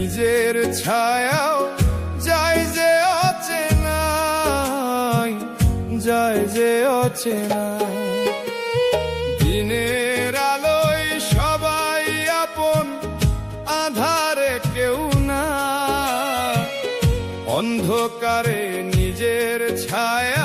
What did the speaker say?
নিজের ছায়াও যায় যে অচেনায়, যায় যে অচেনায়। দিনের আলোয় সবাই আপন, আধারে কেউ না, অন্ধকারে নিজের ছায়া